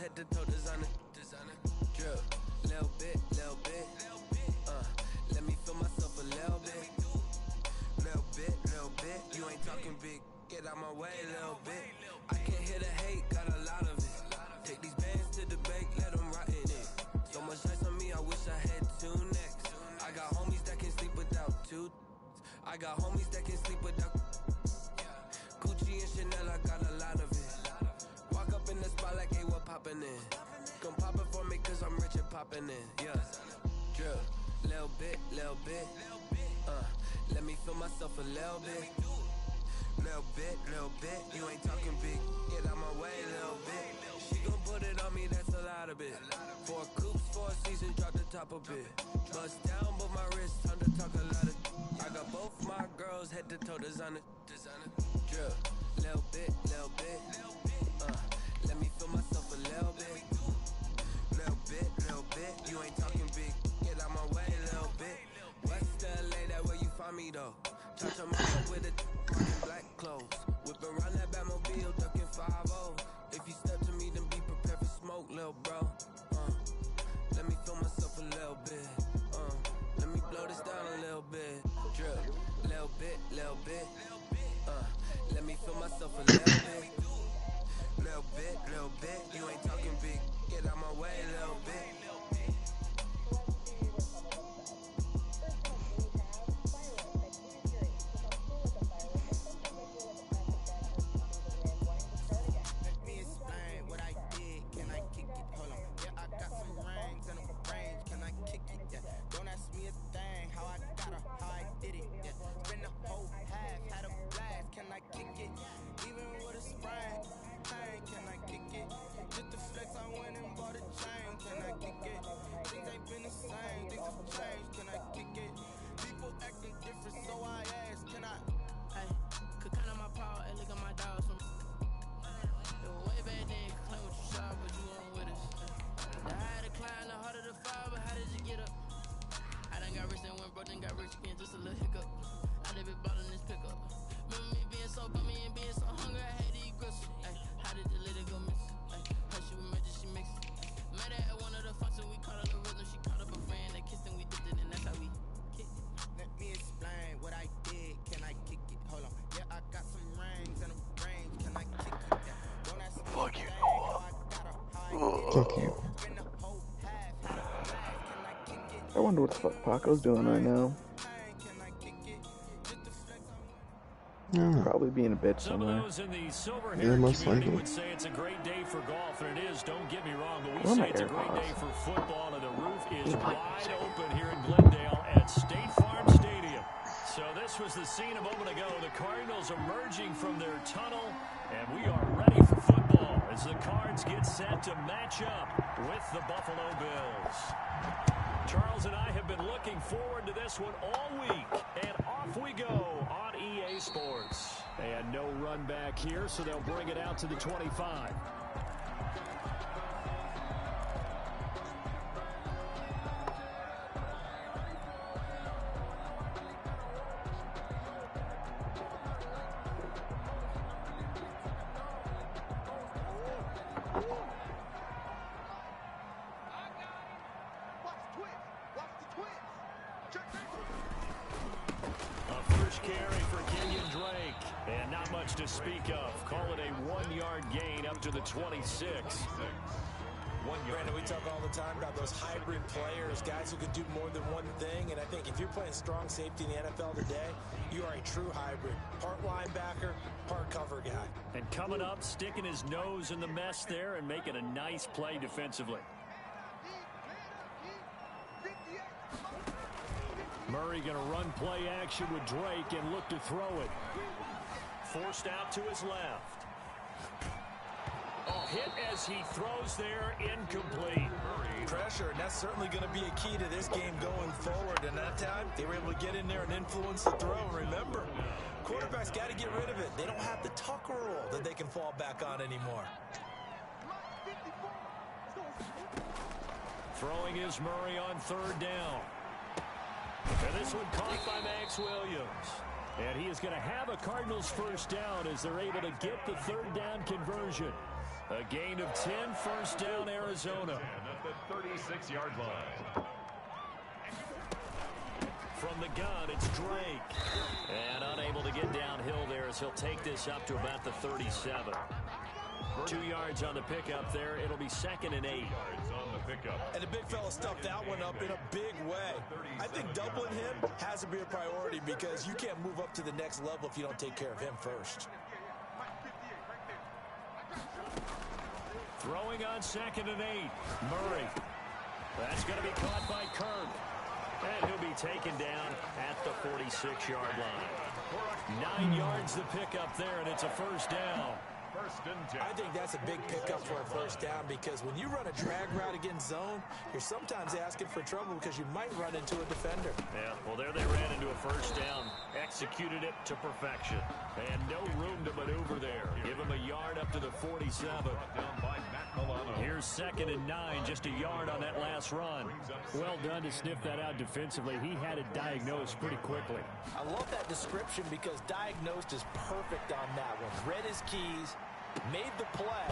head to toe designer. Drip, little bit. Let me feel myself a little bit. Little bit. You ain't talking big. Get out my way, little bit. I can't hear the hate, got a lot of it. Take these bands to the bank, let them rot in it. So much ice on me, I wish I had two necks. I got homies that can sleep without two. I got homies that can sleep without Gucci and Chanel, I got a lot of it. Walk up in the spot like, hey, what poppin' in? Come pop it for me, cause I'm rich and poppin' in. Yeah, drip, little bit. Let me feel myself a little bit. Little bit. You ain't talking big. Get out my way, little bit. She gon' put it on me, that's a lot of it. 4 coops, 4 seasons, drop the top a bit. Bust down, but my wrist, time to talk a lot of. I got both my girls head to toe designer. Drip, little bit. Let me feel myself a little bit. Little bit. You ain't talking big. Get out my way, little bit. West LA, that where you find me though. Touch on my cup with it, black clothes. Whip around that Batmobile, ducking 5-0. If you step to me, then be prepared for smoke, little bro. Let me feel myself a little bit. Let me blow this down a little bit. Drip, little bit. Let me feel myself a little bit. Little bit. You ain't talking big. Get out my way, little bit. Fuck you. I wonder what the fuck Paco's doing right now. Yeah. Probably being a bitch somewhere. Yeah, most likely. Would say it's a great day for golf, and it is. Don't get me wrong, but we say it's a great day for football, and the roof is wide open here in Glendale at State Farm Stadium. So this was the scene a moment ago. The Cardinals emerging from their tunnel, and we are ready for football as the Cards get set to match up with the Buffalo Bills. Charles and I have been looking forward to this one all week, and off we go on EA Sports. And no run back here, so they'll bring it out to the 25. To speak of. Call it a 1-yard gain up to the 26. Brandon, we talk all the time about those hybrid players, guys who can do more than one thing, and I think if you're playing strong safety in the NFL today, you are a true hybrid. Part linebacker, part cover guy. And coming up, sticking his nose in the mess there and making a nice play defensively. Murray going to run play action with Drake and look to throw it. Forced out to his left. Hit as he throws there, incomplete. Pressure, and that's certainly going to be a key to this game going forward. And that time, they were able to get in there and influence the throw. Remember, quarterbacks got to get rid of it. They don't have the Tucker rule that they can fall back on anymore. Throwing is Murray on 3rd down. And this one caught by Max Williams. And he is going to have a Cardinals first down as they're able to get the 3rd down conversion. A gain of 10, first down, Arizona. At the 36-yard line. From the gun, it's Drake. And unable to get downhill there as he'll take this up to about the 37. 2 yards on the pickup there. It'll be 2nd and 8. 2 yards on the pickup. And the big fella stuffed that one up in a big way. I think doubling him has to be a priority because you can't move up to the next level if you don't take care of him first. Throwing on 2nd and 8. Murray. That's going to be caught by Kirk. And he'll be taken down at the 46-yard line. 9 yards the pickup there, and it's a first down. First and 10. I think that's a big pickup for a first down because when you run a drag route against zone, you're sometimes asking for trouble because you might run into a defender. Yeah, well, there they ran into a first down. Executed it to perfection. And no room to maneuver there. Give him a yard up to the 47. Down by Matt Milano. Here's 2nd and 9, just a yard on that last run. Well done to sniff that out defensively. He had it diagnosed pretty quickly. I love that description because diagnosed is perfect on that one. Read his keys, made the play,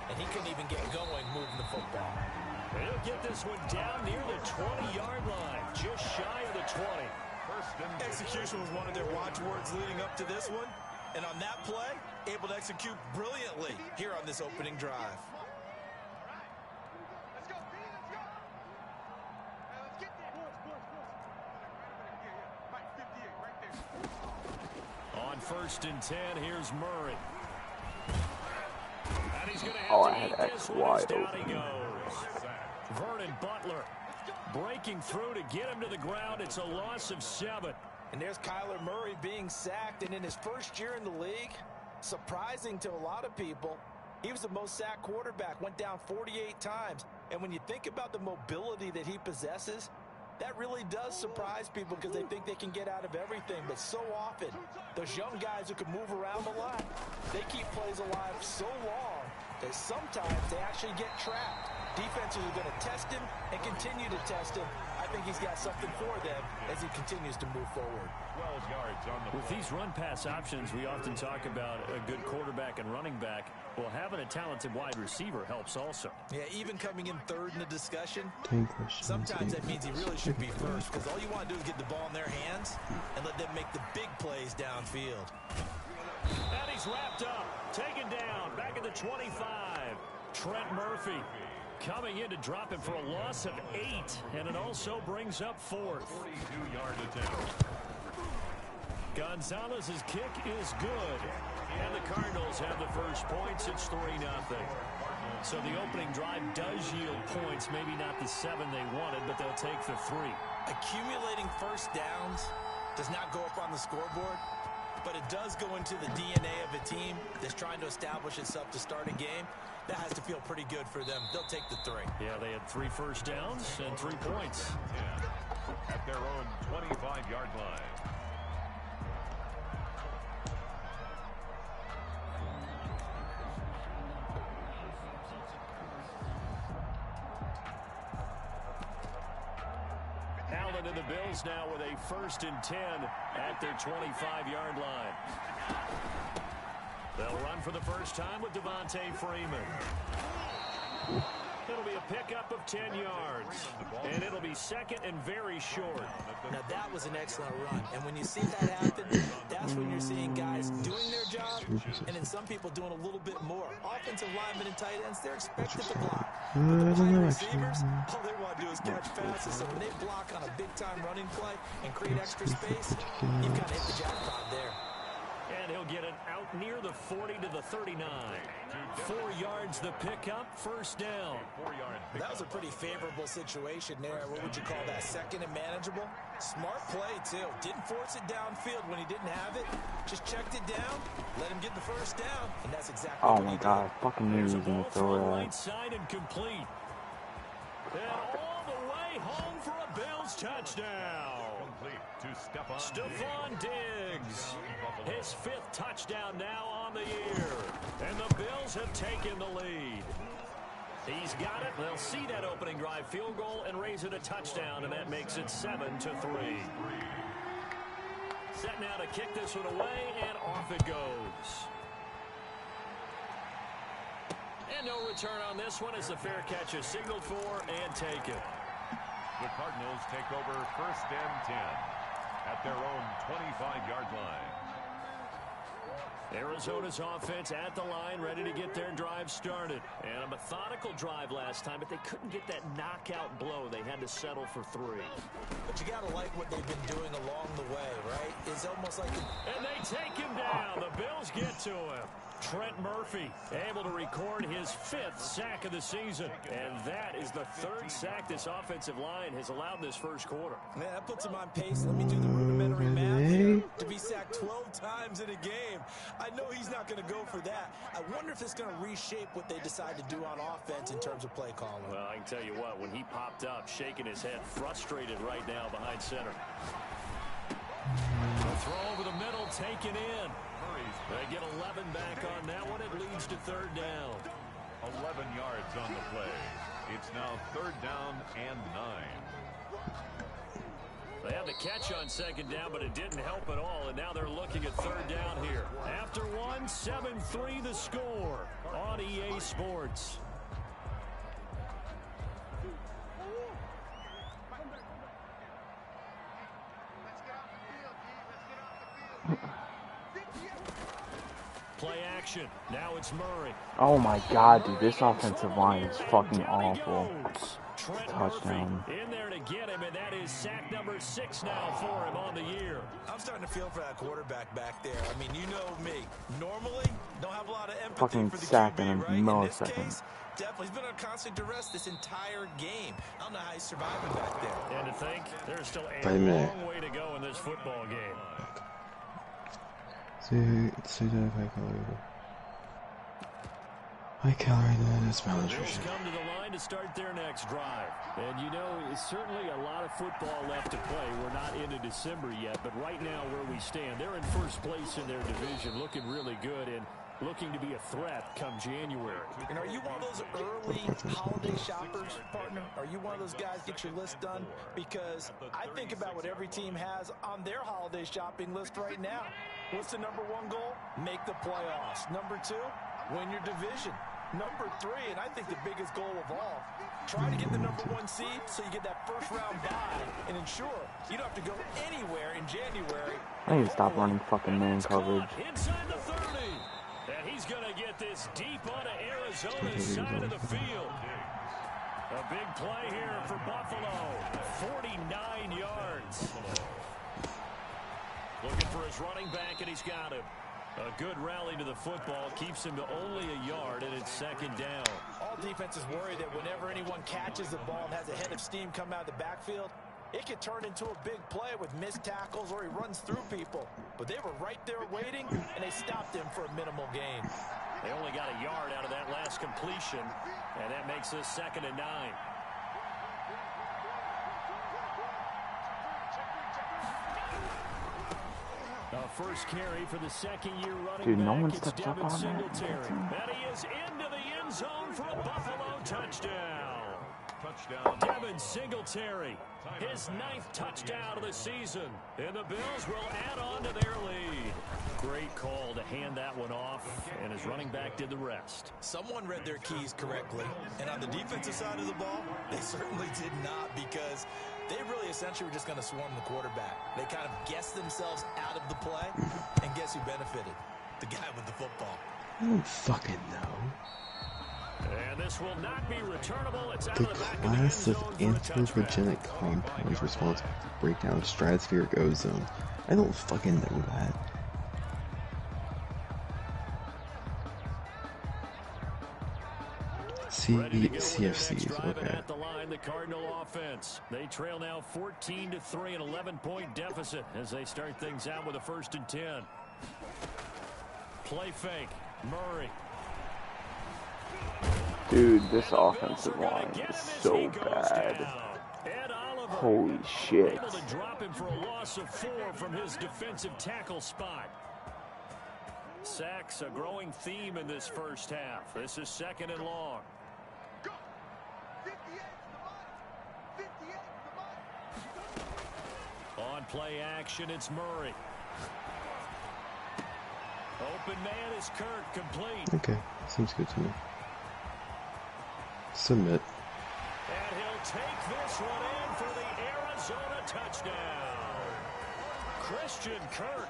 and he couldn't even get going moving the football. And he'll get this one down near the 20-yard line, just shy of the 20. First and 10. Execution was one of their watchwords leading up to this one. And on that play, able to execute brilliantly here on this opening drive. On 1st and 10, here's Murray. And he's going to have to eat this one as down he goes. Vernon Butler breaking through to get him to the ground. It's a loss of 7. And there's Kyler Murray being sacked, and in his first year in the league, surprising to a lot of people, he was the most sacked quarterback, went down 48 times. And when you think about the mobility that he possesses, that really does surprise people because they think they can get out of everything. But so often, those young guys who can move around a lot, they keep plays alive so long that sometimes they actually get trapped. Defenses are going to test him and continue to test him. I think he's got something for them as he continues to move forward. 12 yards on the With these run-pass options, we often talk about a good quarterback and running back. Well, having a talented wide receiver helps also. Yeah, even coming in third in the discussion, 10 questions. sometimes that means he really should be first because all you want to do is get the ball in their hands and let them make the big plays downfield. And he's wrapped up, taken down, back at the 25. Trent Murphy coming in to drop him for a loss of 8, and it also brings up 4th. 42-yard attempt. Gonzalez's kick is good, and the Cardinals have the first points. It's 3-0. So the opening drive does yield points, maybe not the 7 they wanted, but they'll take the 3. Accumulating first downs does not go up on the scoreboard, but it does go into the DNA of a team that's trying to establish itself to start a game. That has to feel pretty good for them. They'll take the 3. Yeah, they had 3 first downs and 3 points. 10 at their own 25-yard line. Allen and the Bills now with a 1st and 10 at their 25-yard line. They'll run for the first time with Devontae Freeman. It'll be a pickup of 10 yards, and it'll be 2nd and very short. Now, that was an excellent run, and when you see that happen, that's when you're seeing guys doing their job, and then some people doing a little bit more. Offensive linemen and tight ends, they're expected to block. But the wide receivers, all they want to do is catch passes, so when they block on a big-time running play and create extra space, you've kind of hit the jackpot there. And he'll get it out near the 40 to the 39. 4 yards the pickup, first down. 4-yard That pickup. was a pretty favorable situation there. What would you call that? 2nd and manageable? Smart play, too. Didn't force it downfield when he didn't have it. Just checked it down, let him get the first down, and that's exactly Oh what my he god, fucking knew he There's a was gonna ball throw from the that. right side and complete. And all the way home for a Bills touchdown. Complete to Stephon Diggs. His 5th touchdown now on the year. And the Bills have taken the lead. He's got it. They'll see that opening drive field goal and raise it a touchdown, and that makes it 7-3. Set now to kick this one away, and off it goes. And no return on this one as the fair catch is signaled for and taken. The Cardinals take over 1st and 10 at their own 25-yard line. Arizona's offense at the line, ready to get their drive started. And a methodical drive last time, but they couldn't get that knockout blow. They had to settle for 3. But you got to like what they've been doing along the way, right? It's almost like... And they take him down. The Bills get to him. Trent Murphy able to record his 5th sack of the season. And that is the 3rd sack this offensive line has allowed in this first quarter. Man, that puts him on pace. Let me do the rudimentary math here. To be sacked 12 times in a game. I know he's not going to go for that. I wonder if it's going to reshape what they decide to do on offense in terms of play calling. Well, I can tell you what, when he popped up, shaking his head, frustrated right now behind center. The throw over the middle, taken in. They get 11 back on that one. It leads to 3rd down. 11 yards on the play. It's now 3rd down and 9. They had the catch on 2nd down, but it didn't help at all, and now they're looking at 3rd down here. After one, 7-3 the score on EA Sports. Play action. Now it's Murray. Oh my god, dude, this offensive line is fucking awful. Touchdown. In there to get him, and that is sack number 6 now for him on the year. I'm starting to feel for that quarterback back there. I mean, you know me. Normally, don't have a lot of empathy Fucking for the sack in QB, a right? In this millisecond. case, definitely, he's been on constant duress this entire game. I don't know how he's surviving back there. And to think, there's still a long way to go in this football game. High calorie, then it's Bills malnutrition. come to the line to start their next drive. And you know, it's certainly a lot of football left to play. We're not into December yet, but right now where we stand, they're in first place in their division, looking really good and looking to be a threat come January. And are you one of those early holiday shoppers, partner? Are you one of those guys get your list done? Because I think about what every team has on their holiday shopping list right now. What's the number 1 goal? Make the playoffs. Number 2, win your division. Number 3, and I think the biggest goal of all, try to get the number 1 seed so you get that first round bye and ensure you don't have to go anywhere in January. I need to stop running fucking man coverage. Inside the 30. And he's going to get this deep onto Arizona's side of the field. A big play here for Buffalo. 49 yards. Looking for his running back, and he's got him. A good rally to the football keeps him to only a yard, and it's 2nd down. All defenses worry that whenever anyone catches the ball and has a head of steam come out of the backfield, it could turn into a big play with missed tackles or he runs through people. But they were right there waiting, and they stopped him for a minimal gain. They only got a yard out of that last completion, and that makes this 2nd and 9. First carry for the 2nd-year running Dude, back. no one It's steps up Devin on that. Singletary. And he is into the end zone for a Buffalo touchdown. Touchdown. Devin Singletary, his 9th touchdown of the season. And the Bills will add on to their lead. Great call to hand that one off, and his running back did the rest. Someone read their keys correctly, and on the defensive side of the ball, they certainly did not, because they really essentially were just going to swarm the quarterback. They kind of guessed themselves out of the play, and guess who benefited? The guy with the football. I don't fucking know. And this will not be returnable. It's out The of the back of the end class of zone for a touchback. anthropogenic compounds responsible for the breakdown of stratospheric ozone. I don't fucking know that. CFCs, okay. At the line, the Cardinal offense. They trail now 14-3, an 11-point deficit as they start things out with a 1st and 10. Play fake. Murray. Dude, this offensive line is so bad. Holy shit. Able to drop him for a loss of 4 from his defensive tackle spot. Sacks, a growing theme in this first half. This is 2nd and long. On play action, it's Murray. Open man is Kirk, complete. Okay, seems good to me. Submit. And he'll take this one in for the Arizona touchdown. Christian Kirk,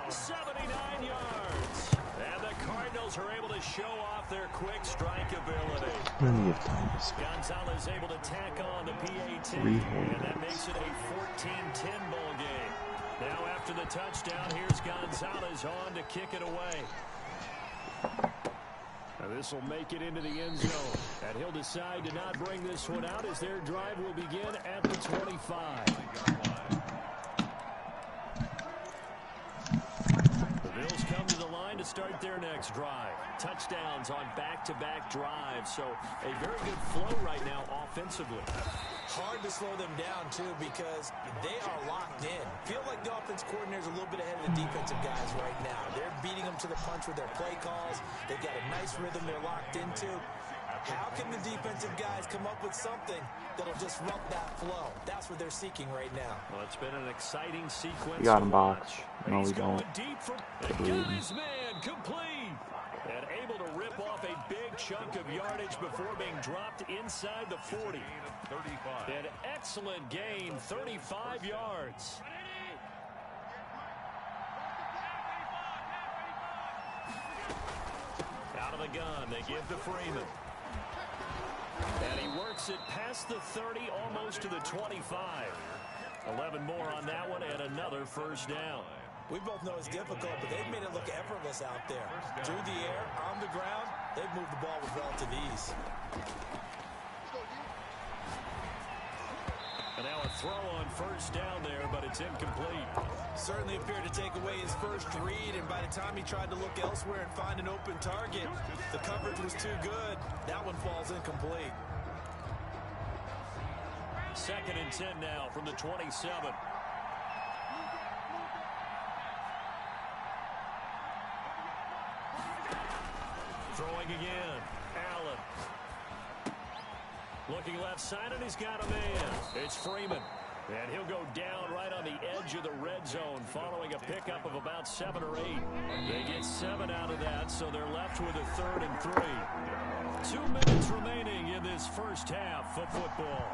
79 yards. And the Cardinals are able to show off their quick strike ability. Plenty of time to spend. Gonzalez able to tack on the PAT. 3 whole And that minutes. makes it a 14-10 ball game. Now after the touchdown, here's Gonzalez on to kick it away. This will make it into the end zone. And he'll decide to not bring this one out as their drive will begin at the 25. The Bills come to the line to start their next drive. Touchdowns on back-to-back drives. So a very good flow right now offensively. Hard to slow them down, too, because they are locked in. Feel like the offense coordinator is a little bit ahead of the defensive guys right now. They're beating them to the punch with their play calls. They've got a nice rhythm they're locked into. How can the defensive guys come up with something that'll disrupt that flow? That's what they're seeking right now. Well, it's been an exciting sequence. We got him box. No, we He's going don't. deep for got his man complete. And able to rip off a big chunk of yardage before being dropped inside the 40. 35. An excellent gain, 35 yards. Out of the gun, they give to Freeman. And he works it past the 30, almost to the 25. 11 more on that one, and another first down. We both know it's difficult, but they've made it look effortless out there. Through the air, on the ground, they've moved the ball with relative ease. And now a throw on first down there, but it's incomplete. Certainly appeared to take away his first read, and by the time he tried to look elsewhere and find an open target, the coverage was too good. That one falls incomplete. 2nd and 10 now from the 27. Throwing again. Allen. Looking left side, and he's got a man. It's Freeman. And he'll go down right on the edge of the red zone following a pickup of about 7 or 8. They get 7 out of that, so they're left with a 3rd and 3. 2 minutes remaining in this first half of football.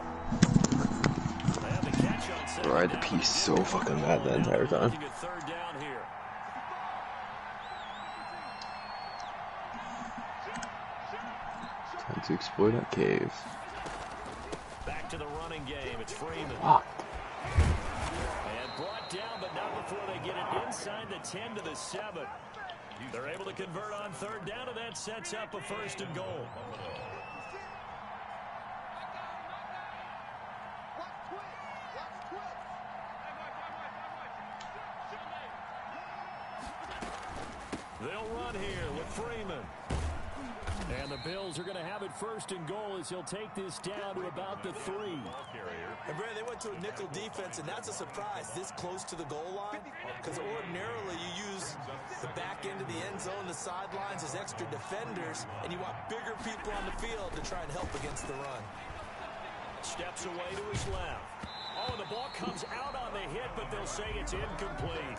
They have the catch on second Ride the down. piece so fucking bad that entire time. Looking at 3rd down here. Time to exploit that cave. Back to the running game. It's Freeman. Fuck. And brought down, but not before they get it inside the 10 to the 7. They're able to convert on 3rd down, and that sets up a 1st and goal. They'll run here with Freeman. And the Bills are going to have it 1st and goal as he'll take this down to about the 3. And Brad, they went to a nickel defense, and that's a surprise this close to the goal line, because ordinarily you use the back end of the end zone, the sidelines as extra defenders, and you want bigger people on the field to try and help against the run. Steps away to his left. Oh, the ball comes out on the hit, but they'll say it's incomplete.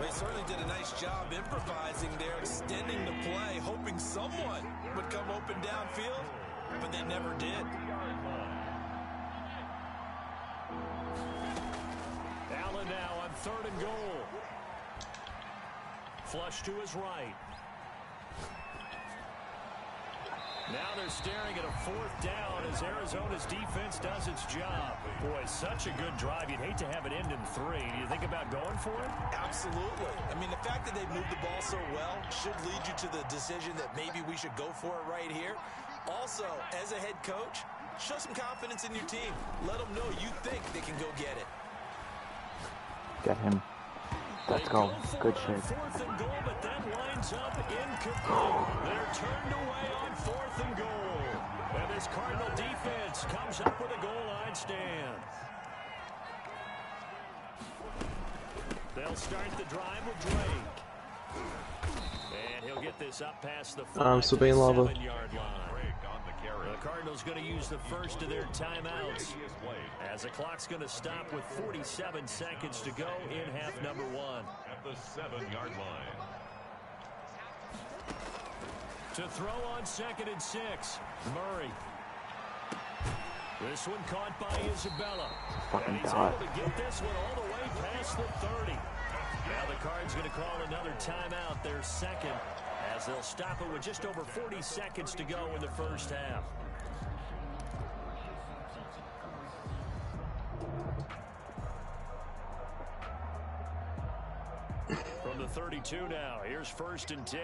They certainly did a nice job improvising there, extending the play, hoping someone would come open downfield, but they never did. Allen now on 3rd and goal. Flush to his right. Now they're staring at a 4th down as Arizona's defense does its job. Boy, such a good drive. You'd hate to have it end in 3. Do you think about going for it? Absolutely. I mean, the fact that they've moved the ball so well should lead you to the decision that maybe we should go for it right here. Also, as a head coach, show some confidence in your team. Let them know you think they can go get it. Get him. Let's go. Good shit. 4th and goal, but that lines up incomplete. They're turned away on 4th and goal. And this Cardinal defense comes up with a goal line stand. They'll start the drive with Drake. And he'll get this up past the 5 so Bane Lava. 7-yard line. The Cardinals going to use the first of their timeouts as the clock's going to stop with 47 seconds to go in half number 1. At the 7-yard line. To throw on 2nd and 6, Murray. This one caught by Isabella. Fucking and he's dot. able to get this one all the way past the 30. Now the Card's going to call another timeout, their second, as they'll stop it with just over 40 seconds to go in the first half. From the 32 now, here's 1st and 10.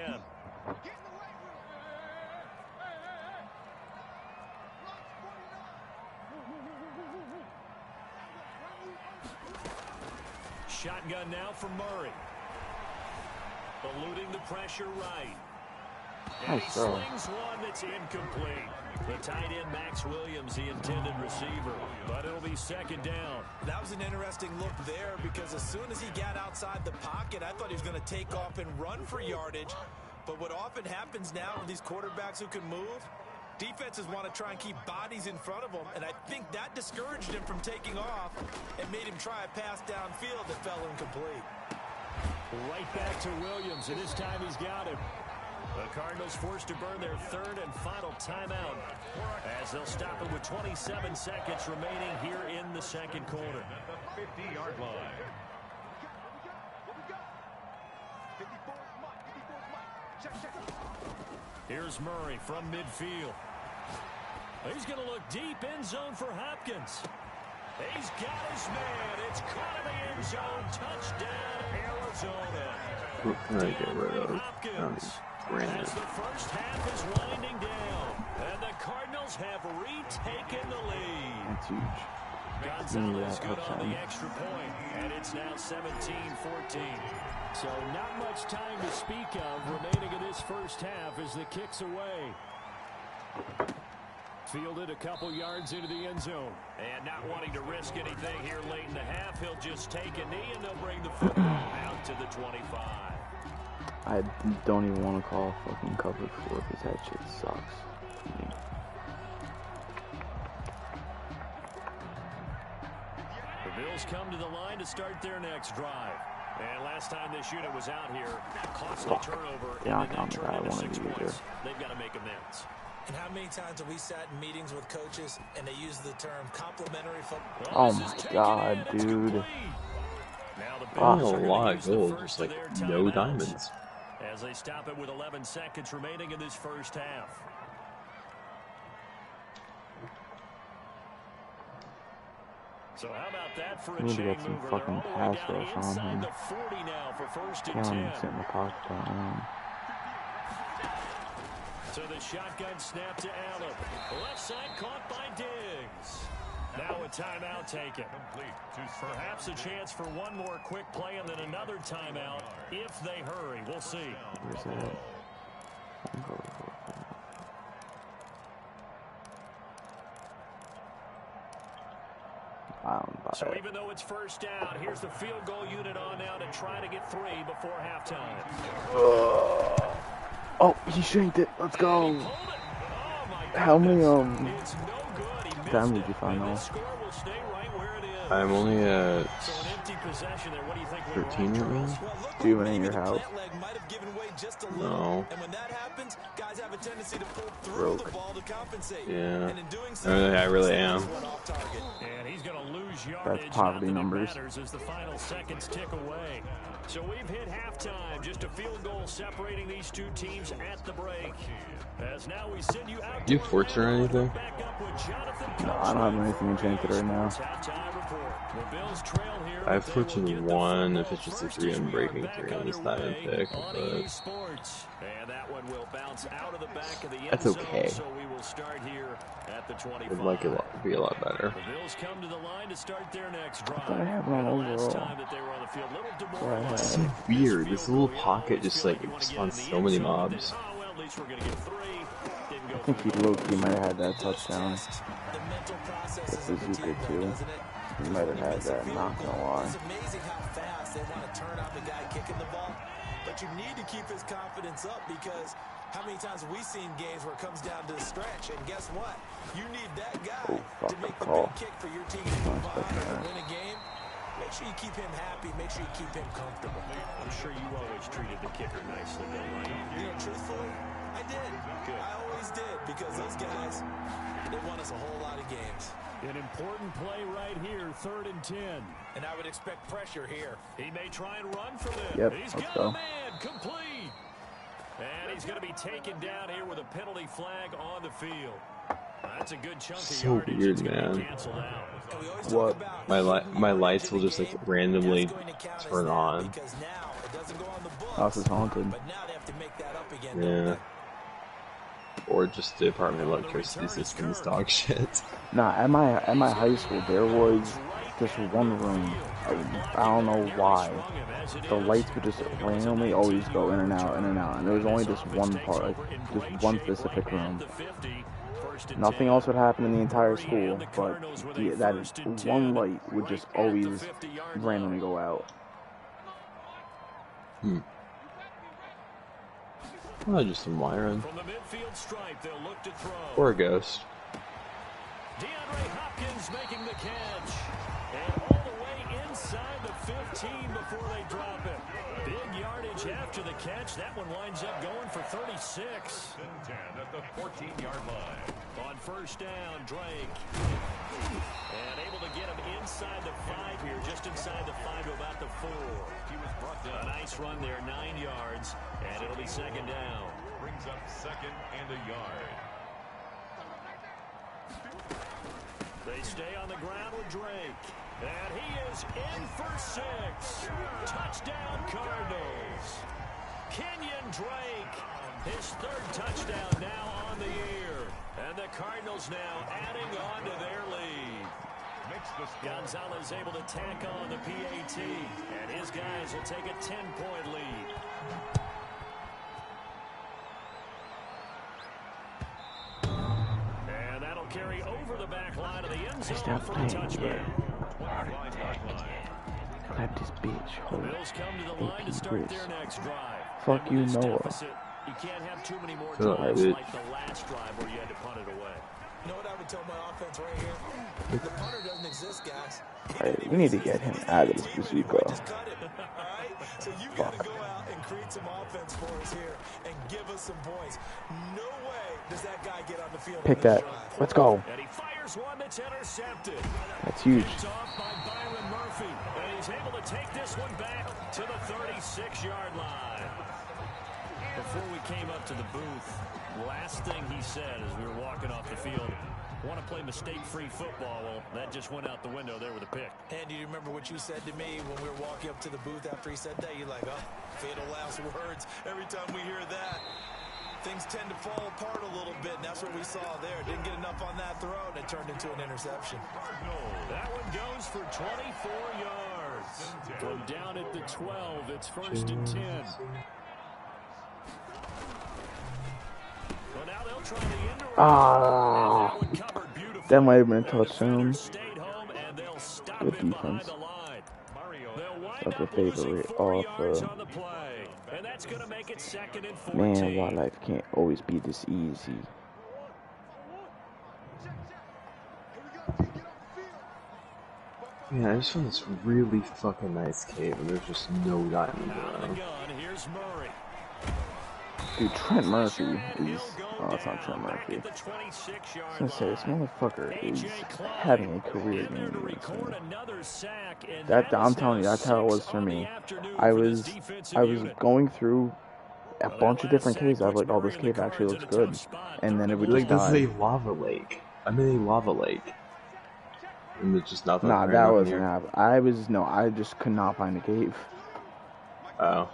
Shotgun now for Murray. Eluding the pressure right. And he slings one that's incomplete. The tight end, Max Williams, the intended receiver. But it'll be 2nd down. That was an interesting look there because as soon as he got outside the pocket, I thought he was going to take off and run for yardage. But what often happens now with these quarterbacks who can move, defenses want to try and keep bodies in front of them, and I think that discouraged him from taking off and made him try a pass downfield that fell incomplete. Right back to Williams, and this time he's got him. The Cardinals forced to burn their 3rd and final timeout as they'll stop it with 27 seconds remaining here in the 2nd quarter. At the 50-yard line. Here's Murray from midfield. He's going to look deep end zone for Hopkins. He's got his man. It's caught in the end zone. Touchdown, Arizona. Who can I get rid of? Hopkins. As the first half is winding down, and the Cardinals have retaken the lead. That's huge. Gonzalez good on the extra point, and it's now 17-14. So not much time to speak of remaining in this first half as the kick's away. Fielded a couple yards into the end zone. And not wanting to risk anything here late in the half, he'll just take a knee and they'll bring the football out to the 25. I don't even want to call fucking cover 4 because that shit sucks. The Bills come to the line to start their next drive. And last time this unit was out here, costly turnover, and then they turned into 6 points. They've got to make amends. And how many times have we sat in meetings with coaches and they use the term complimentary football? Oh my god, dude. A lot of gold, just like no diamonds. As they stop it with 11 seconds remaining in this first half. So how about that for a need to chain get some mover? fucking pass rush on inside him. the 40 now for 1st and Can't 10. even sit in the pocket down. So the shotgun snap to Allen. Left side caught by Diggs. Now a timeout taken. Perhaps a chance for one more quick play and then another timeout if they hurry. We'll see. Where's that? So even though it's first down, here's the field goal unit on now to try to get 3 before halftime. Oh, he shanked it. Let's go. How many time did you find off? I'm only at 13 right now. Do you have any in your house? No. And when that happens, guys have a tendency to pull through Broke. the ball to compensate. Yeah. And in doing so, I really am. And he's going to lose yardage. That's poverty Not that it numbers. matters as the final seconds tick away. So we've hit halftime. Just a field goal separating these two teams at the break. As now we send you out. Do you have forts or anything? No, I don't have anything enchanted right now. I have Fortune 1 if it's just a 3 and breaking 3 on this diamond pick, but And that one will bounce out of the back of the end that's okay. zone, so we will start here at the 25. it'd like it be a lot better. The Bills come to the line to start their next drive. I thought I had one And the last overall. time that they were on the field, little It's so demoralizing. weird. This little pocket just like spawns so many mobs. Oh, well, at least we're going to get 3. Didn't go I think he low-key might have had that touchdown. The mental process is Bazooka too. He might have had that, not gonna lie. It's amazing how fast they want to turn out the guy kicking the ball. But you need to keep his confidence up because how many times have we seen games where it comes down to the stretch? And guess what? You need that guy to make the call. big kick for your team to move behind and win a game. Make sure you keep him happy. Make sure you keep him comfortable. I'm sure you always treated the kicker nicely, though, right? You know, truthfully, I did. Good. I always did because those guys, they won us a whole lot of games. An important play right here, 3rd and 10. And I would expect pressure here. He may try and run for this. Yep, He's let's got go. a man, complete. And he's going to be taken down here with a penalty flag on the field. That's a good chunk of So yardage. weird, It's gonna be man. canceled out. What? My lights will just like randomly turn on. House is haunted. Yeah. Or just the apartment electricity system is dog shit. Nah, at my high school there was just one room. I don't know why. The lights would just randomly always go in and out, and there was only just one part, like just one specific room. Nothing else would happen in the entire school, but that one light would just always randomly go out. Well, just some wiring. From the midfield stripe, they'll look to throw. Or a ghost. DeAndre Hopkins making the catch. And all the way inside the 15 before they drop it. Big yardage after the catch. That one winds up going for 36. 10 at the 14-yard line. On 1st down, Drake. And able to get him inside the 5 here, just inside the 5 to about the 4. He was brought down. A nice run there, 9 yards, and it'll be 2nd down. Brings up 2nd and a yard. They stay on the ground with Drake. And he is in for 6. Touchdown, Cardinals. Kenyon Drake, his 3rd touchdown now on the year. And the Cardinals now adding on to their lead. Gonzalez able to tack on the PAT. And his guys will take a 10-point lead. And that'll carry over the back line of the end zone for a touchdown. Clap this bitch. The Bills come to the line to start their next drive. Fuck you, Noah. You can't have too many more Good, drives dude. like the last drive where you had to punt it away. You know what I would tell my offense right here? The punter doesn't exist, guys. Alright, we need to get him out of this bazooka. Just cut it. All right? So you got to go out and create some offense for us here and give us some points. No way does that guy get on the field. Pick that. Let's go. And he fires one that's intercepted. That's huge. Picked off by Byron Murphy. And he's able to take this one back to the 36-yard line. Before we came up to the booth, last thing he said as we were walking off the field, want to play mistake-free football. Well, that just went out the window there with a pick. And do you remember what you said to me when we were walking up to the booth after he said that? You're like, oh, fatal last words. Every time we hear that, things tend to fall apart a little bit, and that's what we saw there. Didn't get enough on that throw, and it turned into an interception. That one goes for 24 yards. From down at the 12, it's 1st and 10. Well, now they'll try the end around. That one covered beautifully. That might have been a touchdown. Stayed home, and they'll stop Good him behind defense. the line. They'll wind That's a up losing favorite 4 off, yards on the play. And that's going to make it 2nd and 14. Man, wildlife can't always be this easy. Man, I just found this really fucking nice cave and there's just no diamonds Out of the around. gun, here's Murray. Dude, Trent Murphy is... Oh, it's not Trent Murphy. Back at the 26-yard I was gonna say, this line. motherfucker is AJ Klein having a career in there to game. record another sack, and That, that I'm is telling you, now that's how it 6 was for on the me. afternoon I for was this defensive I was unit. going through a Well, bunch that of different last caves. I sack was like, oh, puts this Murray cave and the actually Cards looks in a good. tough spot. And then it would Like, just this is die. a lava lake. I'm in a lava lake. And there's just nothing. Nah, right that up wasn't here. happening. I just could not find a cave. Oh.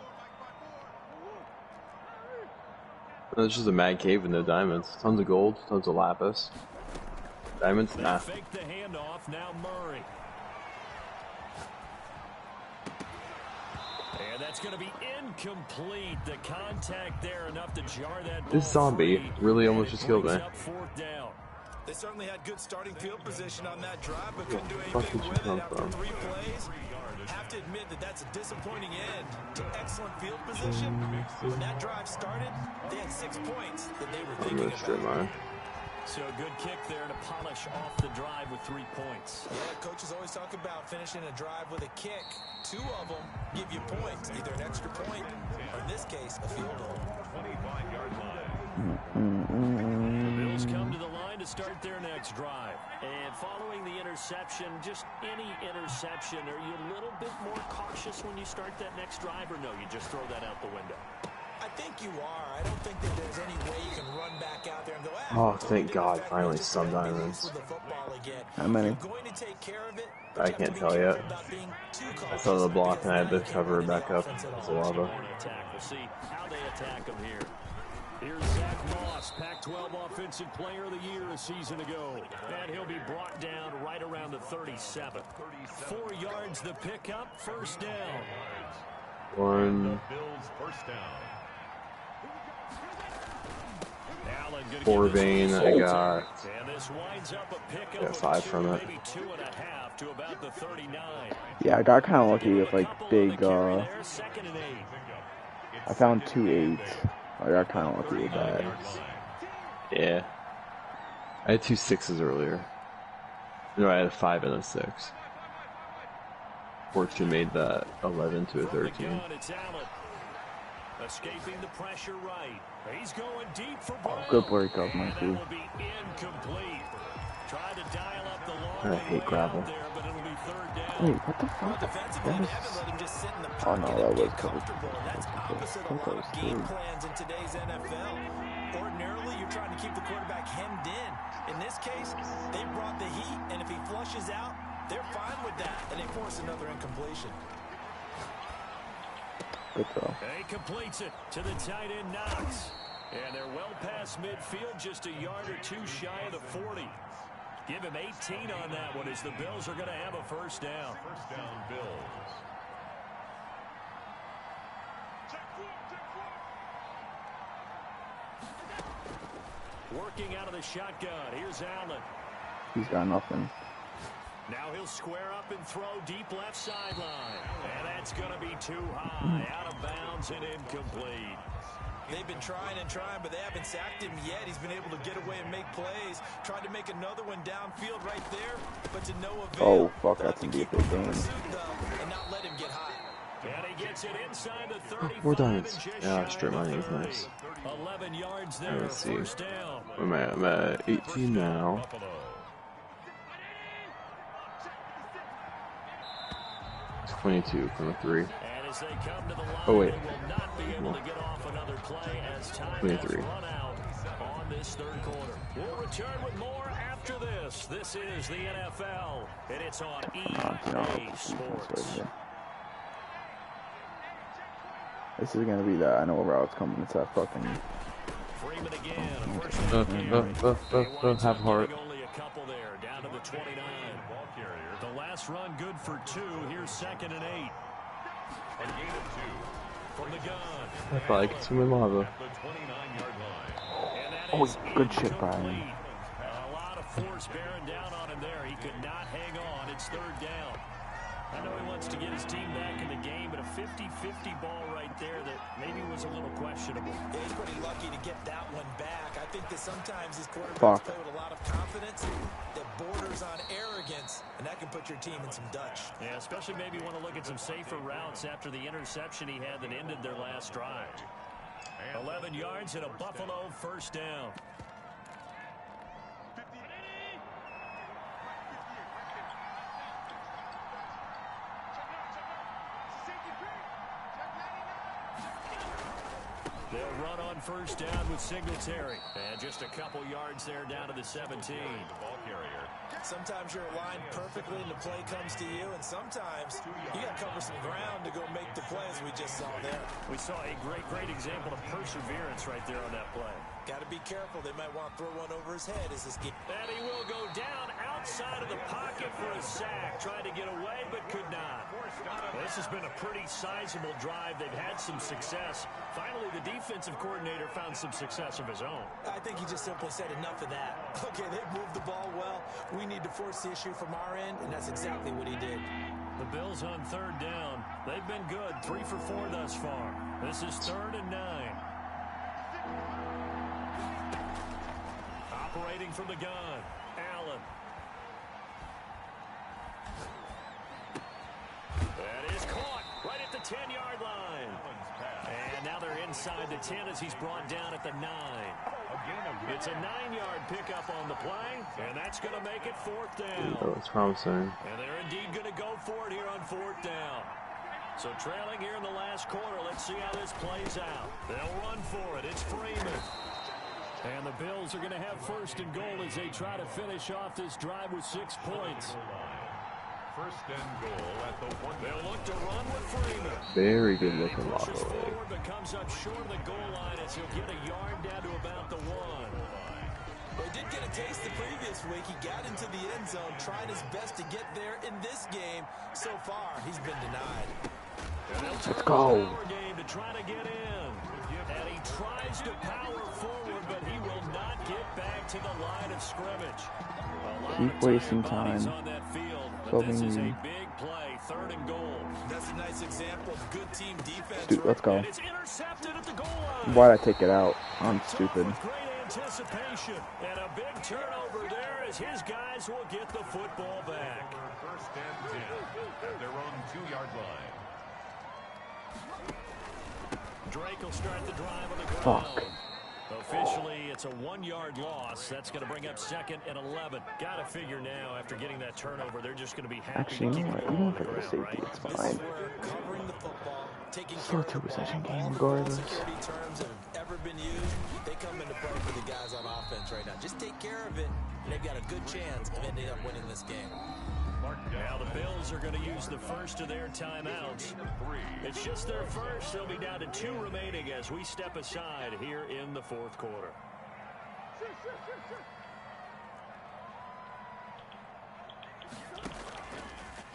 It's just a mad cave with no diamonds. Tons of gold, tons of lapis. Diamonds? They Nah. fake the handoff, now Murray. And that's going to be incomplete. The contact there enough to jar that ball This zombie free, really and almost it just killed brings me. up 4th down. They certainly had good starting field position on that drive, but couldn't do fuck anything did you with it come after from? 3 plays. Have to admit that that's a disappointing end to excellent field position. When that drive started, they had 6 points that they were I'm thinking gonna straight about. line. So a good kick there to polish off the drive with 3 points. Yeah, coaches always talk about finishing a drive with a kick. 2 of them give you points, either an extra point or, in this case, a field goal. 25-yard line. The Bills come to the line to to start their next drive. And following the interception, just any interception, are you a little bit more cautious when you start that next drive, or no, you just throw that out the window? I think you are. I don't think that there's any way you can run back out there and go, oh, thank God, finally some diamonds. How many? I can't tell yet. I saw the block and I had to cover it back up. It's a lava. We'll see how they attack him here. Here's Zach Moss, Pac-12 Offensive Player of the Year a season ago. And he'll be brought down right around the 37. 4 yards the pickup, first down. Four vein, I got 5 from it. Yeah, I got kind of lucky with like big, I found 2 8s. I got kind of lucky with that. Yeah. I had 2 6s earlier. No, I had a 5 and a 6. Fortune made that 11 to a 13. Escaping the pressure right. He's going deep for good break up, Mikey. I hate gravel. Wait, what the fuck? That is... Oh no, that was covered. Game plans in today's NFL. Ordinarily, you're trying to keep the quarterback hemmed in. In this case, they brought the heat, and if he flushes out, they're fine with that, and they force another incompletion. Good throw. He completes it to the tight end Knox. And they're well past midfield, just a yard or 2 shy of the 40. Give him 18 on that one as the Bills are going to have a first down. First down, Bills. Working out of the shotgun. Here's Allen. He's got nothing. Now he'll square up and throw deep left sideline. And that's going to be too high. Out of bounds and incomplete. They've been trying and trying, but they haven't sacked him yet. He's been able to get away and make plays. Tried to make another one downfield right there, but to no avail. Oh, fuck, that's going to be a big game. And not let him get high. And he gets it inside the 35. 4 diamonds. Yeah, straight money is nice. 11 yards there. Let's see. First down. I'm at 18 now. It's 22 from a 3. Oh wait. 23. On this third quarter. We'll return with more after this. This is the NFL, and it's on EA Sports. This is gonna be that. I know where routes coming. It's that fucking. Freeman again. Have heart. Only a couple there, down to the 29. The last run good for 2. Here's 2nd and 8. A gain of 2. From the gun. I thought I could swim in lava. Oh, good shit, Brian. A lot of force bearing down on him there. He could not hang on. It's 3rd down. I know he wants to get his team back in the game, but a 50-50 ball right there that maybe was a little questionable. Yeah, he's pretty lucky to get that one back. I think that sometimes his quarterbacks play with a lot of confidence that borders on arrogance, and that can put your team in some Dutch. Yeah, especially maybe want to look at some safer routes after the interception he had that ended their last drive. 11 yards and a Buffalo first down. They'll run on first down with Singletary. And just a couple yards there down to the 17. The ball carrier. Sometimes you're aligned perfectly and the play comes to you, and sometimes you got to cover some ground to go make the play, as we just saw there. We saw a great example of perseverance right there on that play. Got to be careful. They might want to throw one over his head as this game. And he will go down outside of the pocket for a sack. Tried to get away, but could not. This has been a pretty sizable drive. They've had some success. Finally, the defensive coordinator found some success of his own. I think he just simply said enough of that. Okay, they've moved the ball well. We need to force the issue from our end, and that's exactly what he did. The Bills on 3rd down. They've been good. 3 for 4 thus far. This is 3rd and 9. Operating from the gun, Allen. That is caught right at the 10-yard line. And now they're in inside the 10 as he's brought down at the 9. It's a 9-yard pickup on the play, and that's going to make it 4th down. That was promising. And they're indeed going to go for it here on 4th down. So trailing here in the last quarter, let's see how this plays out. They'll run for it. It's Freeman. And the Bills are going to have 1st and goal as they try to finish off this drive with 6 points. 1st and goal at the 1. They'll look to run with Freeman. Very good looking lock Pushes away. forward, but comes up short of the goal line as he'll get a yard down to about the 1. Well, he did get a taste the previous week. He got into the end zone, tried his best to get there in this game. So far, he's been denied. Let's go. Game to try to get in. And he tries to power forward, but he will not get back to the line of scrimmage. Keep wasting time. On that field, but Filming this is a you. big play, 3rd and goal. That's a nice example of good team defense. Dude, let's go. And it's intercepted at the goal line. Why'd I take it out? I'm stupid. With great anticipation and a big turnover there as his guys will get the football back. 1st and 10 at their own 2-yard line. Drake will start the drive on the ground. Fuck. Officially, it's a 1-yard loss. That's going to bring up 2nd and 11. Got to figure now, after getting that turnover, they're just going to be happy Actually, to you keep know the what? ball Even on if the I get a ground, safety, right? it's This fine. is where covering the football, taking Still care of the two-possession ball, game all the regardless. security terms that have ever been used, they come into play for the guys on offense right now. Just take care of it, and they've got a good chance of ending up winning this game. Now the Bills are going to use the first of their timeouts. It's just their first. They'll be down to 2 remaining as we step aside here in the 4th quarter.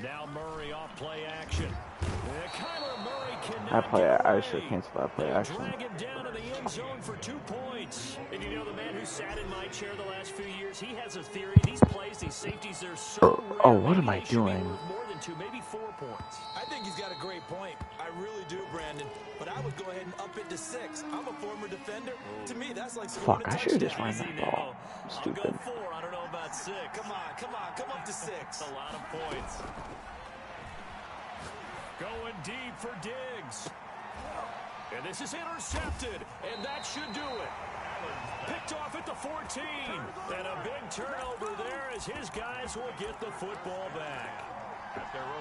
Now Murray off play action. Kyler Murray cannot I should cancel that play action. Drag him down to the end zone for 2 points. And you know, the man who sat in my chair the last few years, he has a theory. These plays, these safeties, they're so rare. Oh, what am Maybe I they should be doing? worth more than 2, maybe 4 points. I think he's got a great point. I really do, Brandon. But I would go ahead and up it to 6. I'm a former defender. To me, that's like scoring Fuck, a I should have just touchdown. ran that ball. Stupid. I'll go 4. I don't know about 6. Come on, come up to 6. That's a lot of points. Going deep for Diggs. And this is intercepted, and that should do it. Picked off at the 14. And a big turnover there as his guys will get the football back.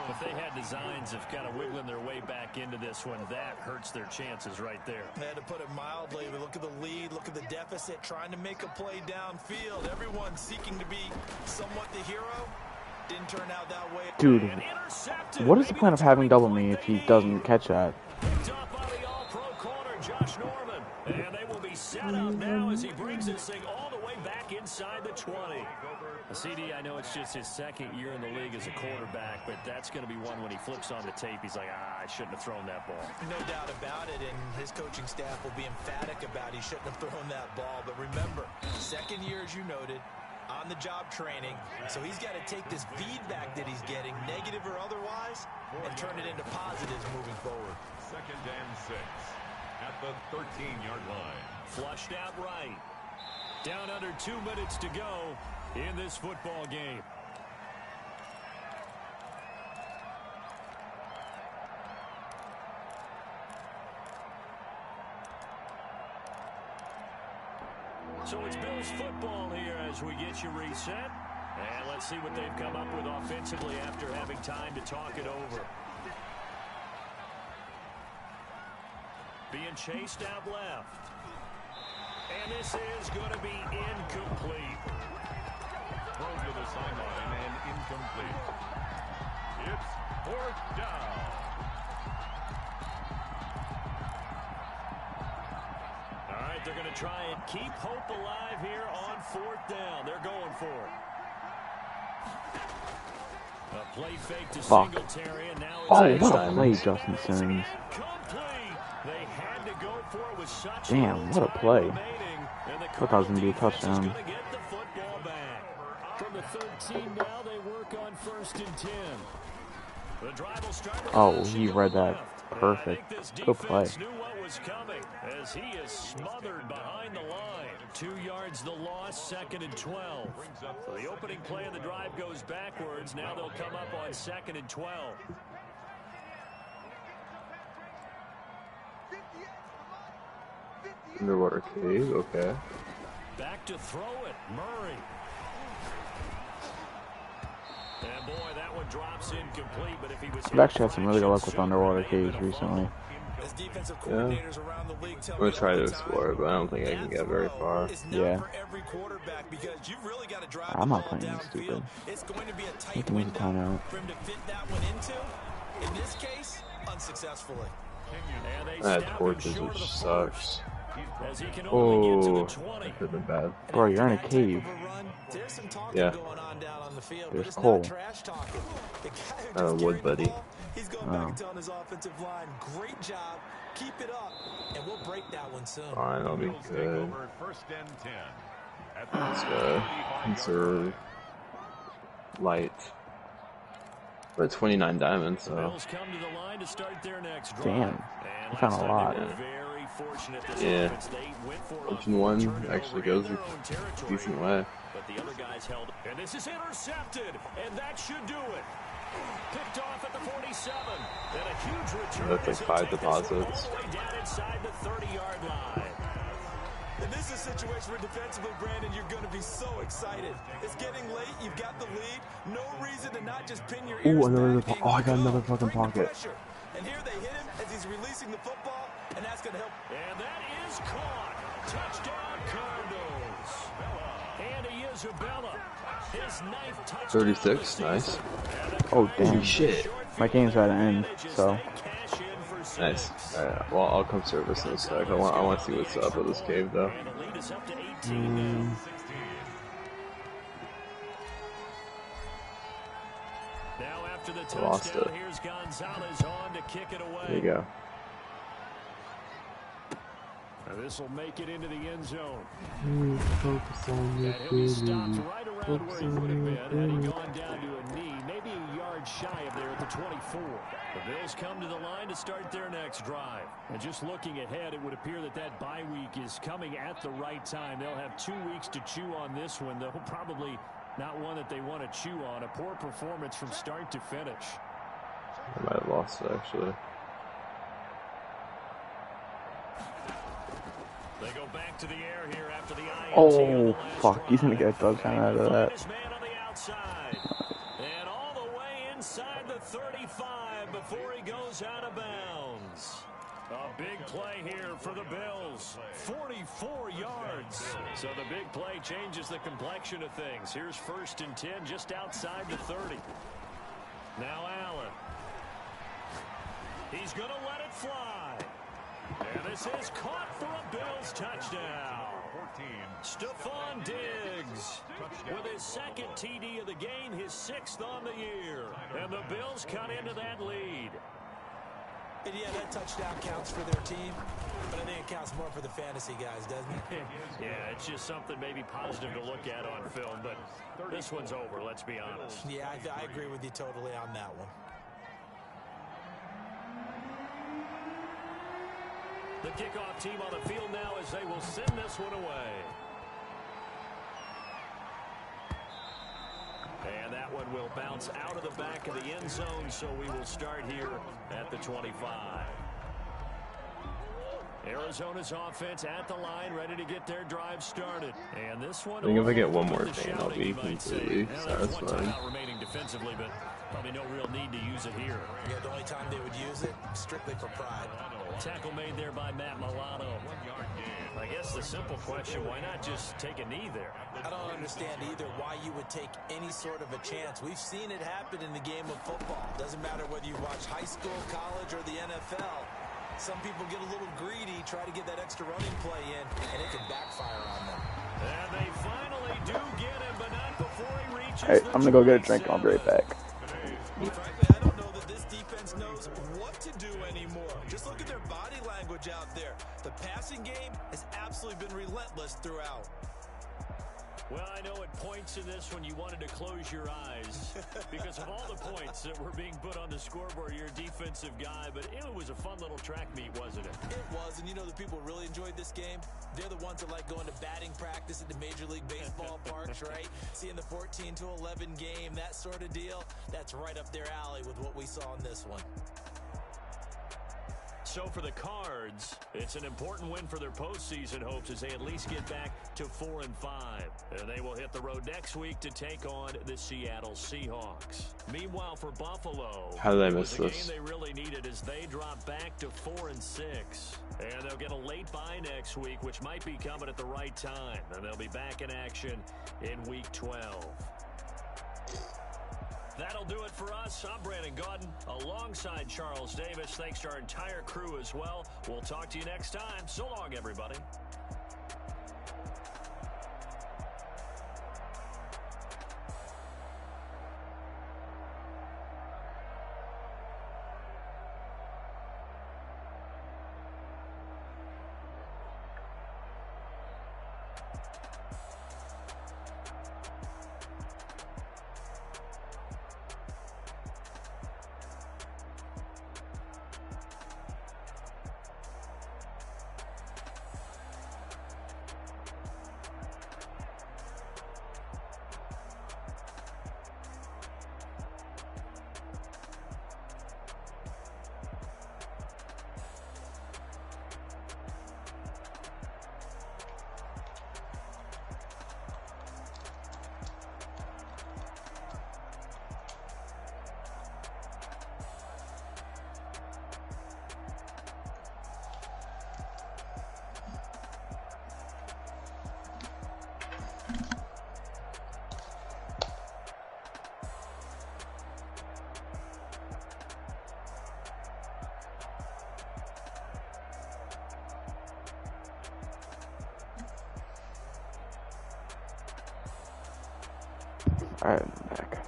If they had designs of kind of wiggling their way back into this one, that hurts their chances right there. I had to put it mildly. We look at the lead, look at the deficit, trying to make a play downfield. Everyone seeking to be somewhat the hero. Didn't turn out that way. Dude, what is the point of having double me if he doesn't catch that? Picked up by the all-pro corner, Josh Norman. And they will be set up now as he brings this thing all the way back inside the 20. CD, I know it's just his 2nd year in the league as a quarterback, but that's going to be one when he flips on the tape. He's like, I shouldn't have thrown that ball. No doubt about it, and his coaching staff will be emphatic about he shouldn't have thrown that ball. But remember, 2nd year, as you noted, on-the-job training, so he's got to take this feedback that he's getting, negative or otherwise, and turn it into positives moving forward. 2nd and 6 at the 13-yard line. Flushed out right. Down under 2 minutes to go in this football game. So it's Bills football here as we get you reset. And let's see what they've come up with offensively after having time to talk it over. Being chased out left. And this is going to be incomplete. Thrown to the sideline and incomplete. It's 4th down. All right, they're going to try and keep hope alive here on 4th down. They're going for it. A play fake to Singletary, and now it's what a play, Justin Simmons. They had to go for it with such Damn, what a play. I thought that was going to be a touchdown. From the 13 now, they work on 1st and 10. The drive will start. Oh, he read that perfect. Good play. Knew what was coming as he is smothered behind the line. 2 yards the loss, 2nd and 12. So the opening play of the drive goes backwards. Now they'll come up on 2nd and 12. Underwater cave, okay. Back to throw it, Murray. And boy, that one drops incomplete, but if he was I've actually had some really good luck with underwater caves recently. Yeah. I'm gonna try to explore it, but I don't think I can get very far. Yeah. I'm not playing this stupid. You can use a timeout. In this case, unsuccessfully. That torches, which sucks. Oh, that could have been bad. Bro, you're in a cave. Yeah. There's coal. Wood, buddy. He's going back telling his offensive line, great job, keep it up, and we'll break that one soon. Fine, I'll be good. Let's go. Conserve light. We're at 29 diamonds, so. Damn. I found a lot. Yeah. Option 1 actually goes a decent way. But the other guys held. And this is intercepted, and that should do it. Picked off at the 47. And a huge return. That's like 5 deposits. All the way down inside the 30-yard line. And this is a situation where defensively, Brandon, you're going to be so excited. It's getting late. You've got the lead. No reason to not just pin your ears back. I got another fucking pocket. And here they hit him as he's releasing the football, and that's going to help. And that is caught. Touchdown, Cardinals. Andy Isabella. His 9th touchdown. 36, nice. Oh, damn. Holy shit. My game's about to end, so. Nice. Alright, well, I'll come service in a sec. I want to see what's up with this cave, though. Lost it. There you go. This will make it into the end zone. Focus on your he stopped right around where he would have been had he gone down to a knee, maybe a yard shy of there at the 24. The Bills come to the line to start their next drive. And just looking ahead, it would appear that that bye week is coming at the right time. They'll have 2 weeks to chew on this one, though probably not one that they want to chew on. A poor performance from start to finish. I might have lost it, actually. They go back to the air here after the INT. Oh, fuck. He's going to get a touchdown out of that. And all the way inside the 35 before he goes out of bounds. A big play here for the Bills. 44 yards. So the big play changes the complexion of things. Here's 1st and 10 just outside the 30. Now Allen. He's going to let it fly. And this is caught for a Bills touchdown. 14. Stephon Diggs with his 2nd TD of the game, his 6th on the year. And the Bills cut into that lead. And yeah, that touchdown counts for their team, but I think it counts more for the fantasy guys, doesn't it? Yeah, it's just something maybe positive to look at on film, but this one's over, let's be honest. Yeah, I agree with you totally on that one. The kickoff team on the field now as they will send this one away. And that one will bounce out of the back of the end zone, so we will start here at the 25. Arizona's offense at the line, ready to get their drive started. And this one, I think if I get one more thing, I'll be completely satisfied. Remaining defensively, but probably no real need to use it here. Yeah, the only time they would use it, strictly for pride. Tackle made there by Matt Milano. I guess the simple question, why not just take a knee there? I don't understand either why you would take any sort of a chance. We've seen it happen in the game of football. Doesn't matter whether you watch high school, college, or the NFL. Some people get a little greedy, try to get that extra running play in, and it can backfire on them. And they finally do get him, but not before he reaches. Hey, I'm going to go get a drink. I'll be right back. Frankly, I don't know that this defense knows what to do anymore. Just look at their body language out there. The passing game has absolutely been relentless throughout. Well, I know at points in this when you wanted to close your eyes because of all the points that were being put on the scoreboard. You're a defensive guy, but it was a fun little track meet, wasn't it? It was, and you know the people really enjoyed this game? They're the ones that like going to batting practice at the Major League Baseball parks, right? Seeing the 14-11 game, that sort of deal, that's right up their alley with what we saw in this one. so for the Cards, it's an important win for their postseason hopes as they at least get back to 4-5. And they will hit the road next week to take on the Seattle Seahawks. Meanwhile, for Buffalo, how did I it miss was a this? game they really needed as they drop back to 4-6. And they'll get a late bye next week, which might be coming at the right time. And they'll be back in action in Week 12. That'll do it for us. I'm Brandon Gaudin alongside Charles Davis. Thanks to our entire crew as well. We'll talk to you next time. So long, everybody. Alright, I'm back.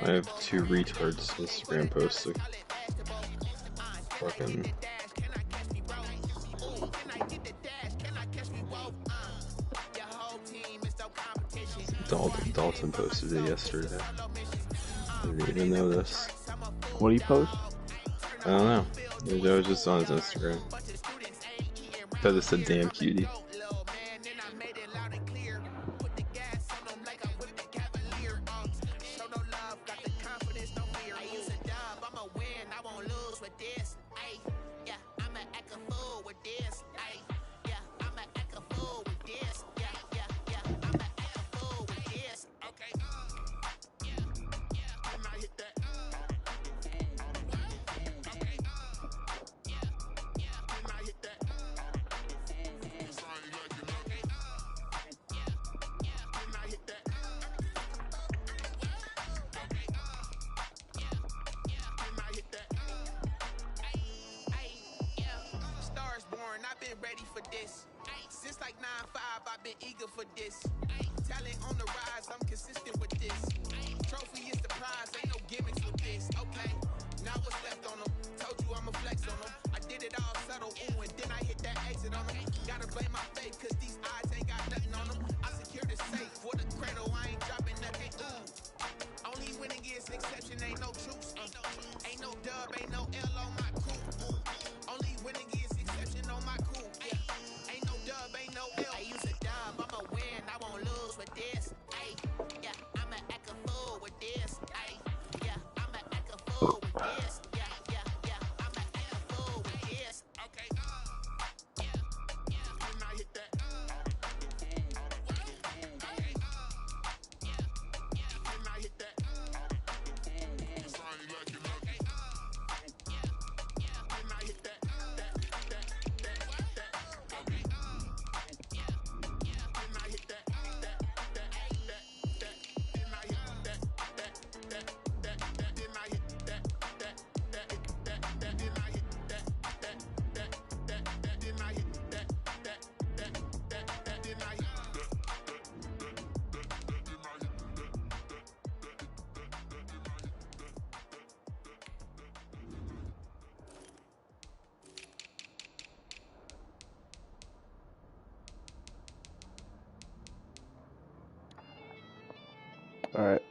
I have 2 retards Instagram posting. Fucking Dalton posted it yesterday. I didn't even know this. What do you post? I don't know. It was just on his Instagram. Thought it said damn cutie. Alright.